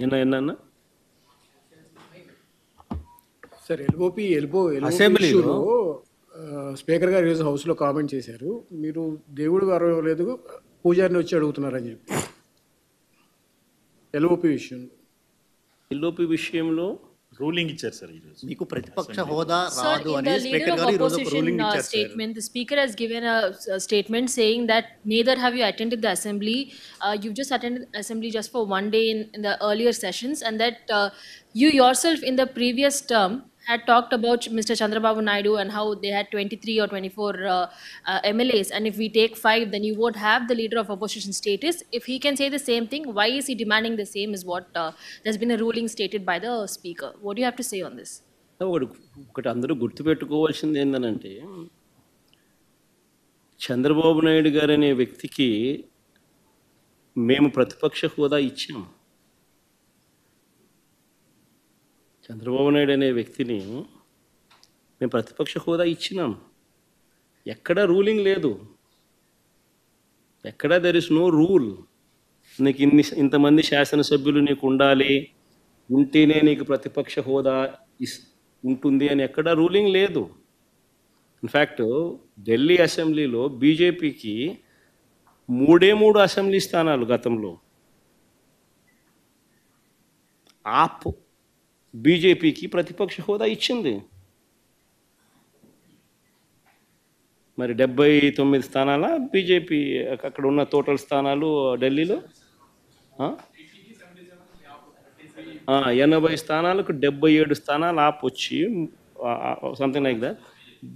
ఎన్న sir LOP అసెంబ్లీలో ఇష్యూలో స్పీకర్ గారు ఈరోజు హౌస్లో కామెంట్ చేశారు. మీరు దేవుడు అరవలేదు, పూజారిని వచ్చి అడుగుతున్నారని చెప్పి ఎల్ఓపి విషయంలో రూలింగ్ ఇచ్చారు సార్ ఈరోజు. మీకు ప్రతిపక్ష హోదా Sir, రాదు in అని the స్పీకర్ leader of గారు ఈరోజు ఒక opposition రూలింగ్ ఇచ్చారు sir. statement, the speaker has given a statement saying that neither have you attended the assembly. You've just attended assembly just for one day in the earlier sessions, and that you yourself in the previous term had talked about Mr. Chandrababu Naidu and how they had 23 or 24 MLAs, and if we take 5, then you won't have the leader of opposition status. If he can say the same thing, why is he demanding the same? Is what there's been a ruling stated by the speaker. What do you have to say on this? ఒకటి అందరూ గుర్తుపెట్టుకోవాల్సింది ఏంటంటే, చంద్రబాబు నాయుడు గారు అనే వ్యక్తికి మేము ప్రతిపక్ష హోదా ఇచ్చాం. చంద్రబాబు నాయుడు అనే వ్యక్తిని మేము ప్రతిపక్ష హోదా ఇచ్చినాం. ఎక్కడా రూలింగ్ లేదు, ఎక్కడా దెర్ ఇస్ నో రూల్. నీకు ఇంతమంది శాసనసభ్యులు నీకు ఉండాలి, ఉంటేనే నీకు ప్రతిపక్ష హోదా ఉంటుంది అని ఎక్కడా రూలింగ్ లేదు. ఇన్ఫ్యాక్ట్ ఢిల్లీ అసెంబ్లీలో బీజేపీకి 3 అసెంబ్లీ స్థానాలు గతంలో. ఆప్ బీజేపీకి ప్రతిపక్ష హోదా ఇచ్చింది. మరి 79 స్థానాల బీజేపీ అక్కడ ఉన్న టోటల్ స్థానాలు ఢిల్లీలో 80 స్థానాలకు 77 స్థానాలు ఆప్ వచ్చి సంథింగ్ లైక్ దట్.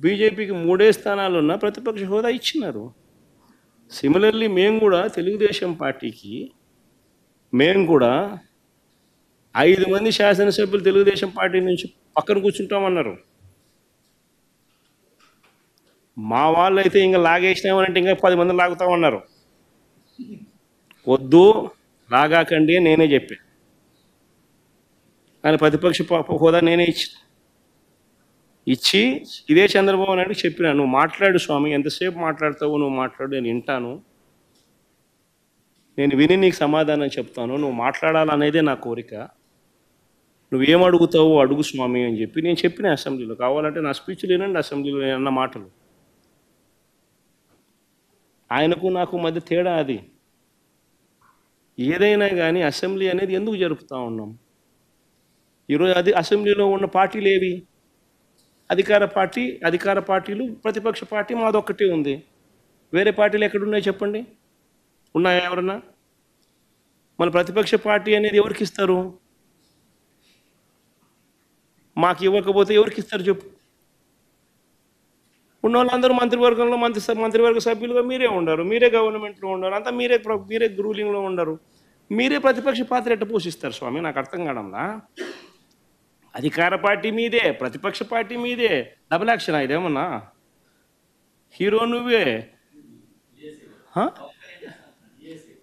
బీజేపీకి 3 స్థానాలు ఉన్న ప్రతిపక్ష హోదా ఇచ్చినారు. సిమిలర్లీ మేము కూడా తెలుగుదేశం పార్టీకి కూడా 5 మంది శాసనసభ్యులు తెలుగుదేశం పార్టీ నుంచి పక్కన కూర్చుంటామన్నారు. మా వాళ్ళు అయితే ఇంకా లాగేసినామనంటే ఇంకా 10 మంది లాగుతామన్నారు. వద్దు లాగాకండి నేనే చెప్పాను, కానీ ప్రతిపక్ష హోదా నేనే ఇచ్చి ఇదే చంద్రబాబు నాయుడు చెప్పినా, నువ్వు మాట్లాడు స్వామి, ఎంతసేపు మాట్లాడతావు నువ్వు మాట్లాడు, నేను వింటాను, నేను విని నీకు సమాధానం చెప్తాను, నువ్వు మాట్లాడాలనేదే నా కోరిక, నువ్వేం అడుగుతావు అడుగు స్వామి అని చెప్పి నేను చెప్పిన అసెంబ్లీలో. కావాలంటే నా స్పీచ్లు వినండి, అసెంబ్లీలో నేను అన్న మాటలు. ఆయనకు నాకు మధ్య తేడా అది. ఏదైనా కానీ అసెంబ్లీ అనేది ఎందుకు జరుపుతూ ఉన్నాం? ఈరోజు అది అసెంబ్లీలో ఉన్న పార్టీలు ఏవి? అధికార పార్టీలు, ప్రతిపక్ష పార్టీ మాదొక్కటే ఉంది. వేరే పార్టీలు ఎక్కడున్నాయి చెప్పండి? ఉన్నాయా ఎవరన్నా? మన ప్రతిపక్ష పార్టీ అనేది ఎవరికి ఇస్తారు? మాకు ఇవ్వకపోతే ఎవరికి ఇస్తారు చెప్పు? ఉన్న వాళ్ళందరూ మంత్రివర్గంలో మంత్రివర్గ సభ్యులుగా మీరే ఉండరు, మీరే గవర్నమెంట్లో ఉండరు, అంతా మీరే రూలింగ్లో ఉండరు. మీరే ప్రతిపక్ష పాత్ర ఎట్ట పోషిస్తారు స్వామి? నాకు అర్థం కావడంలా. అధికార పార్టీ మీదే, ప్రతిపక్ష పార్టీ మీదే, డబుల్ యాక్షన్ ఇదేమన్నా? హీరో నువ్వే.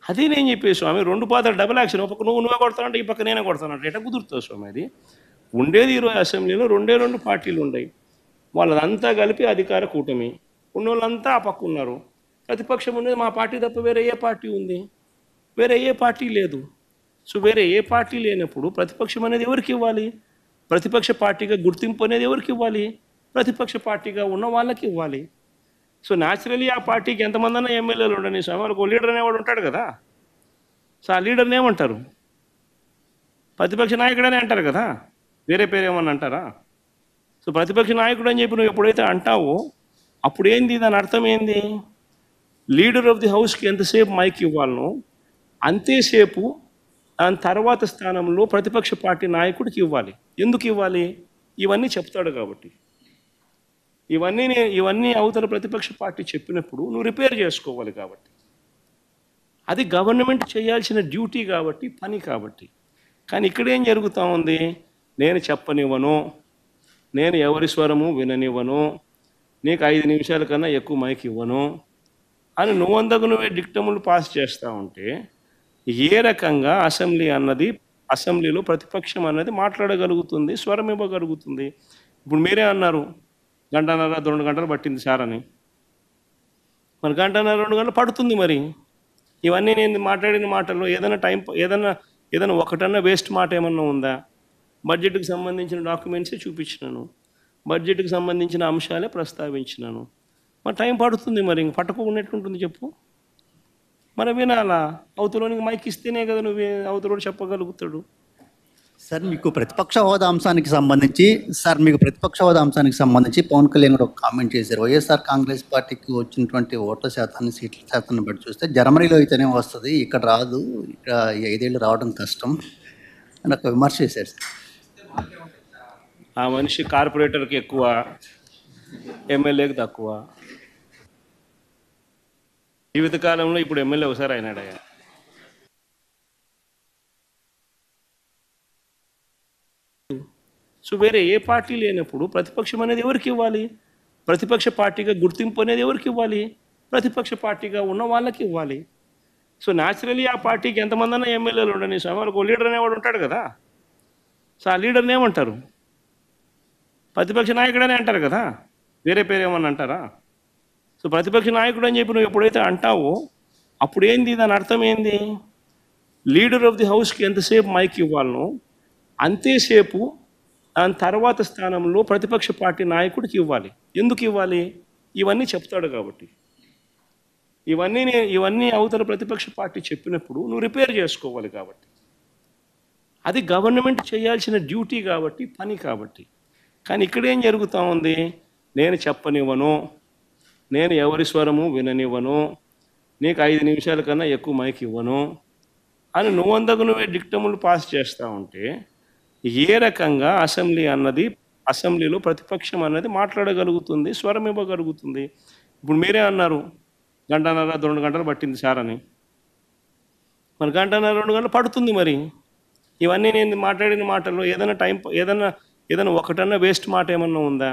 అదే నేను చెప్పే స్వామి, 2 పాత్రలు డబుల్ యాక్షన్. ఒక పక్క నువ్వే కొడతానంటే ఈ పక్క నేనే కొడతానంటే ఎట్లా కుదురుతుంది స్వామి? అది ఉండేది ఈరోజు అసెంబ్లీలో 2 పార్టీలు ఉన్నాయి. వాళ్ళదంతా కలిపి అధికార కూటమి. ఉన్నోళ్ళంతా ఆ పక్క ఉన్నారు. ప్రతిపక్షం ఉండేది మా పార్టీ తప్ప వేరే ఏ పార్టీ ఉంది? వేరే ఏ పార్టీ లేదు. సో వేరే ఏ పార్టీ లేనప్పుడు ప్రతిపక్షం అనేది ఎవరికి ఇవ్వాలి? ప్రతిపక్ష పార్టీగా గుర్తింపు అనేది ఎవరికి ఇవ్వాలి? ప్రతిపక్ష పార్టీగా ఉన్న వాళ్ళకి ఇవ్వాలి. సో న్యాచురలీ ఆ పార్టీకి ఎంతమంది అన్నా ఎమ్మెల్యేలు ఉండని స్వామి, వాళ్ళకు లీడర్ అనేవాడు ఉంటాడు కదా. సో ఆ లీడర్ని ఏమంటారు? ప్రతిపక్ష నాయకుడనే అంటారు కదా, వేరే పేరు ఏమన్నా అంటారా? సో ప్రతిపక్ష నాయకుడు అని చెప్పి నువ్వు ఎప్పుడైతే అంటావో అప్పుడు ఏంది, దాని అర్థం ఏంది? లీడర్ ఆఫ్ ది హౌస్కి ఎంతసేపు మైక్ ఇవ్వాలనో అంతేసేపు దాని తర్వాత స్థానంలో ప్రతిపక్ష పార్టీ నాయకుడికి ఇవ్వాలి. ఎందుకు ఇవ్వాలి? ఇవన్నీ చెప్తాడు కాబట్టి. ఇవన్నీ అవతల ప్రతిపక్ష పార్టీ చెప్పినప్పుడు నువ్వు రిపేర్ చేసుకోవాలి కాబట్టి. అది గవర్నమెంట్ చేయాల్సిన డ్యూటీ కాబట్టి, పని కాబట్టి. కానీ ఇక్కడేం జరుగుతూ ఉంది? నేను చెప్పనివ్వను, నేను ఎవరి స్వరము విననివ్వను, నీకు 5 నిమిషాల కన్నా ఎక్కువ మైక్ ఇవ్వను అని నువ్వే డిక్టములు పాస్ చేస్తూ ఉంటే ఏ రకంగా అసెంబ్లీలో ప్రతిపక్షం అన్నది మాట్లాడగలుగుతుంది, స్వరం ఇవ్వగలుగుతుంది? ఇప్పుడు మీరే అన్నారు 1.5 గంటలు 2 గంటలు పట్టింది సార్ అని. మరి 1.5 2 గంటలు పడుతుంది. మరి ఇవన్నీ నేను మాట్లాడిన మాటల్లో ఏదైనా ఏదైనా ఒకటన్నా వేస్ట్ మాట ఏమన్నా ఉందా? బడ్జెట్కి సంబంధించిన డాక్యుమెంట్సే చూపించినాను, బడ్జెట్కి సంబంధించిన అంశాలే ప్రస్తావించినాను. మరి టైం పడుతుంది, మరి ఇంక పట్టకుండా చెప్పు. మరి వినాలా? అవతలోనికి మైక్ ఇస్తేనే కదా నువ్వు అవతలోడు చెప్పగలుగుతాడు. సార్ మీకు ప్రతిపక్ష హోదా అంశానికి సంబంధించి పవన్ కళ్యాణ్ గారు ఒక కామెంట్ చేశారు. వైఎస్ఆర్ కాంగ్రెస్ పార్టీకి వచ్చినటువంటి ఓట్ల శాతాన్ని, సీట్ల శాతాన్ని బట్టి చూస్తే జర్మనీలో అయితేనే వస్తుంది, ఇక్కడ రాదు, ఇక్కడ 5 ఏళ్ళు రావడం కష్టం అని ఒక విమర్శ చేశారు సార్. ఆ మనిషి కార్పొరేటర్కి ఎక్కువ, ఎమ్మెల్యేకి తక్కువ. జీవితకాలంలో ఇప్పుడు ఎమ్మెల్యే ఒకసారి అయినాడయ్యా. సో వేరే ఏ పార్టీ లేనప్పుడు ప్రతిపక్షం అనేది ఎవరికి ఇవ్వాలి? ప్రతిపక్ష పార్టీగా గుర్తింపు అనేది ఎవరికి ఇవ్వాలి? ప్రతిపక్ష పార్టీగా ఉన్న వాళ్ళకి ఇవ్వాలి. సో న్యాచురలీ ఆ పార్టీకి ఎంతమంది అన్నా ఎమ్మెల్యేలు ఉండని స్వామి, వాళ్ళకి ఒక లీడర్ అనేవాడు ఉంటాడు కదా. సో ఆ లీడర్ని ఏమంటారు? ప్రతిపక్ష నాయకుడనే అంటారు కదా, వేరే పేరు ఏమన్నా అంటారా? సో ప్రతిపక్ష నాయకుడు అని చెప్పి నువ్వు ఎప్పుడైతే అంటావో అప్పుడు ఏంది, దాని అర్థం ఏంది? లీడర్ ఆఫ్ ది హౌస్కి ఎంతసేపు మైక్ ఇవ్వాలనో అంతేసేపు దాని తర్వాత స్థానంలో ప్రతిపక్ష పార్టీ నాయకుడికి ఇవ్వాలి. ఎందుకు ఇవ్వాలి? ఇవన్నీ చెప్తాడు కాబట్టి. ఇవన్నీ అవతల ప్రతిపక్ష పార్టీ చెప్పినప్పుడు నువ్వు రిపేర్ చేసుకోవాలి కాబట్టి. అది గవర్నమెంట్ చేయాల్సిన డ్యూటీ కాబట్టి, పని కాబట్టి. కానీ ఇక్కడేం జరుగుతూ ఉంది? నేను చెప్పనివ్వను, నేను ఎవరి స్వరము విననివ్వను, నీకు 5 నిమిషాల కన్నా ఎక్కువ మైక్ ఇవ్వను అని నువ్వందకు నువ్వే డిక్టములు పాస్ చేస్తూ ఉంటే ఏ రకంగా అసెంబ్లీలో ప్రతిపక్షం అన్నది మాట్లాడగలుగుతుంది, స్వరం ఇవ్వగలుగుతుంది? ఇప్పుడు మీరే అన్నారు 1.5 గంటలు 2 గంటలు పట్టింది సార్ అని. మరి 1.5 2 గంటలు పడుతుంది. మరి ఇవన్నీ నేను మాట్లాడిన మాటల్లో ఏదైనా ఒకటన్నా వేస్ట్ మాట ఏమన్నా ఉందా?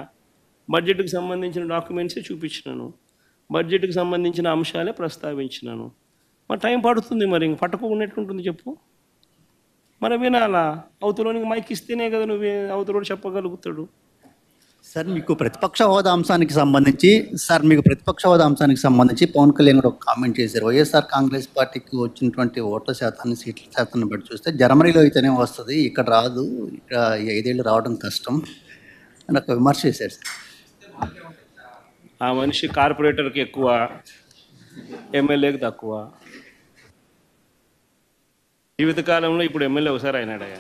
బడ్జెట్కి సంబంధించిన డాక్యుమెంట్సే చూపించినాను, బడ్జెట్కి సంబంధించిన అంశాలే ప్రస్తావించినాను. మరి టైం పడుతుంది, మరి ఇంక పట్టకుండా చెప్పు. మరి వినాలా? అవతలోనికి మైక్ ఇస్తేనే కదా నువ్వు అవతలోడు చెప్పగలుగుతాడు. సార్ మీకు ప్రతిపక్ష హోదా అంశానికి సంబంధించి పవన్ కళ్యాణ్ గారు ఒక కామెంట్ చేశారు. వైఎస్ఆర్ కాంగ్రెస్ పార్టీకి వచ్చినటువంటి ఓట్ల శాతాన్ని, సీట్ల శాతాన్ని బట్టి చూస్తే జర్మనీలో అయితేనే వస్తుంది, ఇక్కడ రాదు, ఇక్కడ 5 ఏళ్ళు రావడం కష్టం అని ఒక విమర్శ చేశారు సార్. ఆ మనిషి కార్పొరేటర్కి ఎక్కువ, ఎమ్మెల్యేకి తక్కువ. జీవితకాలంలో ఇప్పుడు ఎమ్మెల్యే ఒకసారి అయినాడయ్యా.